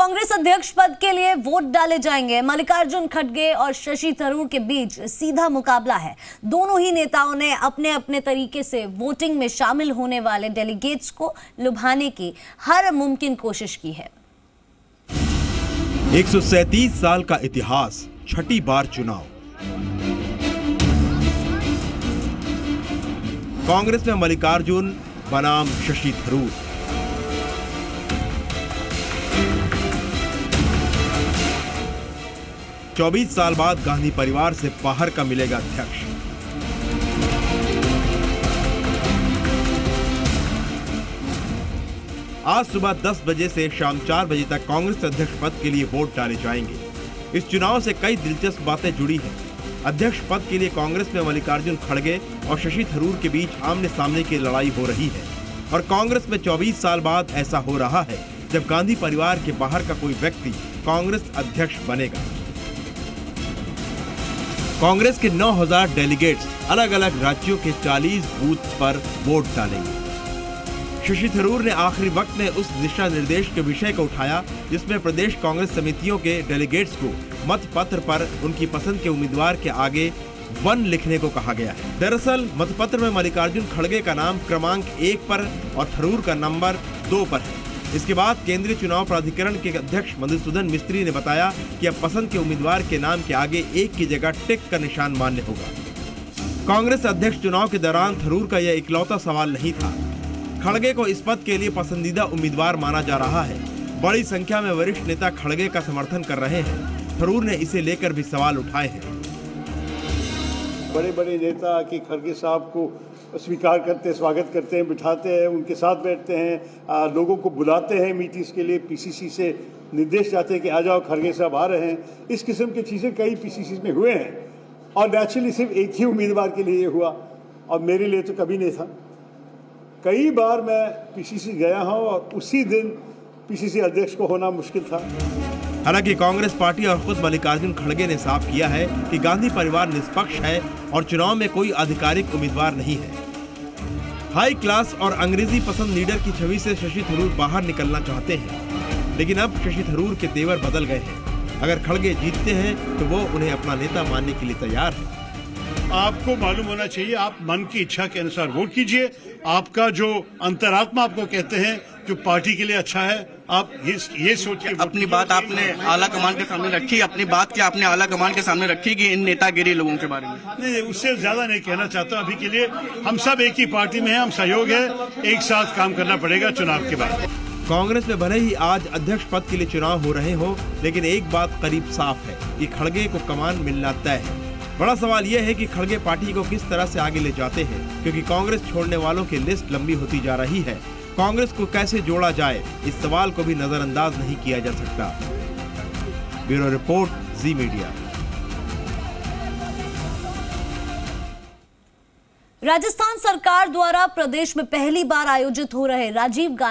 कांग्रेस अध्यक्ष पद के लिए वोट डाले जाएंगे। मल्लिकार्जुन खड़गे और शशि थरूर के बीच सीधा मुकाबला है। दोनों ही नेताओं ने अपने अपने तरीके से वोटिंग में शामिल होने वाले डेलीगेट्स को लुभाने की हर मुमकिन कोशिश की है। 137 साल का इतिहास, छठी बार चुनाव। कांग्रेस में मल्लिकार्जुन बनाम शशि थरूर। चौबीस साल बाद गांधी परिवार से बाहर का मिलेगा अध्यक्ष। आज सुबह 10 बजे से शाम 4 बजे तक कांग्रेस अध्यक्ष पद के लिए वोट डाले जाएंगे। इस चुनाव से कई दिलचस्प बातें जुड़ी हैं। अध्यक्ष पद के लिए कांग्रेस में मल्लिकार्जुन खड़गे और शशि थरूर के बीच आमने सामने की लड़ाई हो रही है और कांग्रेस में 24 साल बाद ऐसा हो रहा है जब गांधी परिवार के बाहर का कोई व्यक्ति कांग्रेस अध्यक्ष बनेगा। कांग्रेस के 9000 डेलीगेट्स अलग अलग राज्यों के 40 बूथ पर वोट डालेंगे। शशि थरूर ने आखिरी वक्त में उस दिशा निर्देश के विषय को उठाया जिसमें प्रदेश कांग्रेस समितियों के डेलीगेट्स को मत पत्र पर उनकी पसंद के उम्मीदवार के आगे 1 लिखने को कहा गया है। दरअसल मतपत्र में मल्लिकार्जुन खड़गे का नाम क्रमांक 1 पर और थरूर का नंबर 2 पर है। इसके बाद केंद्रीय चुनाव प्राधिकरण के अध्यक्ष मधुसूदन मिस्त्री ने बताया कि अब पसंद के उम्मीदवार के नाम के आगे 1 की जगह टिक का निशान मान्य होगा। कांग्रेस अध्यक्ष चुनाव के दौरान थरूर का यह इकलौता सवाल नहीं था। खड़गे को इस पद के लिए पसंदीदा उम्मीदवार माना जा रहा है। बड़ी संख्या में वरिष्ठ नेता खड़गे का समर्थन कर रहे हैं। थरूर ने इसे लेकर भी सवाल उठाए हैं। बड़े बड़े नेता कि खड़गे साहब को स्वीकार करते हैं, स्वागत करते हैं, बिठाते हैं, उनके साथ बैठते हैं, लोगों को बुलाते हैं मीटिंग्स के लिए। पीसीसी से निर्देश जाते हैं कि आ जाओ, खड़गे साहब आ रहे हैं। इस किस्म की चीज़ें कई पीसीसी में हुए हैं और नेचुरली सिर्फ एक ही उम्मीदवार के लिए हुआ और मेरे लिए तो कभी नहीं था। कई बार मैं पीसीसी गया हूँ और उसी दिन पीसीसी अध्यक्ष को होना मुश्किल था। हालांकि कांग्रेस पार्टी और खुद मल्लिकार्जुन खड़गे ने साफ किया है कि गांधी परिवार निष्पक्ष है और चुनाव में कोई आधिकारिक उम्मीदवार नहीं है। हाई क्लास और अंग्रेजी पसंद लीडर की छवि से शशि थरूर बाहर निकलना चाहते हैं, लेकिन अब शशि थरूर के तेवर बदल गए हैं। अगर खड़गे जीतते हैं तो वो उन्हें अपना नेता मानने के लिए तैयार है। आपको मालूम होना चाहिए, आप मन की इच्छा के अनुसार वोट कीजिए। आपका जो अंतरात्मा आपको कहते हैं जो पार्टी के लिए अच्छा है, आप ये सोचिए। अपनी बात आपने आला कमान के सामने रखी, अपनी बात क्या आपने आला कमान के सामने रखी कि इन नेतागिरी लोगों के बारे में? नहीं, उससे ज्यादा नहीं कहना चाहता अभी के लिए। हम सब एक ही पार्टी में हैं, हम सहयोग है, एक साथ काम करना पड़ेगा चुनाव के बाद। कांग्रेस में भले ही आज अध्यक्ष पद के लिए चुनाव हो रहे हो, लेकिन एक बात करीब साफ है कि खड़गे को कमान मिलना तय है। बड़ा सवाल यह है कि खड़गे पार्टी को किस तरह से आगे ले जाते हैं, क्योंकि कांग्रेस छोड़ने वालों की लिस्ट लंबी होती जा रही है। कांग्रेस को कैसे जोड़ा जाए, इस सवाल को भी नजरअंदाज नहीं किया जा सकता। ब्यूरो रिपोर्ट, जी मीडिया। राजस्थान सरकार द्वारा प्रदेश में पहली बार आयोजित हो रहे राजीव गांधी